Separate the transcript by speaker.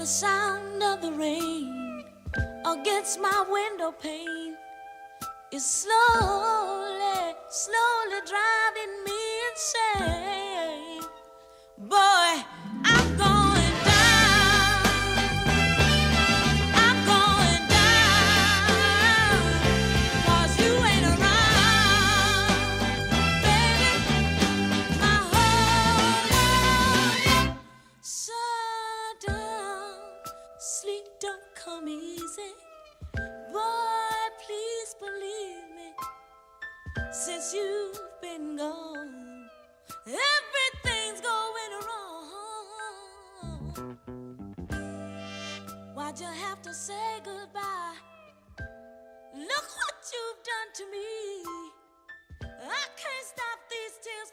Speaker 1: the sound of the rain against my window pane is slowly, slowly driving me insane. Boy, I'm going down. I'm going down. 'Cause you ain't around, baby. My whole world shut down. Sleep don't come easy. Boy, please believe me. Since you've been gone, everything's going wrong. Why'd you have to say goodbye? Look what you've done to me. I can't stop these tears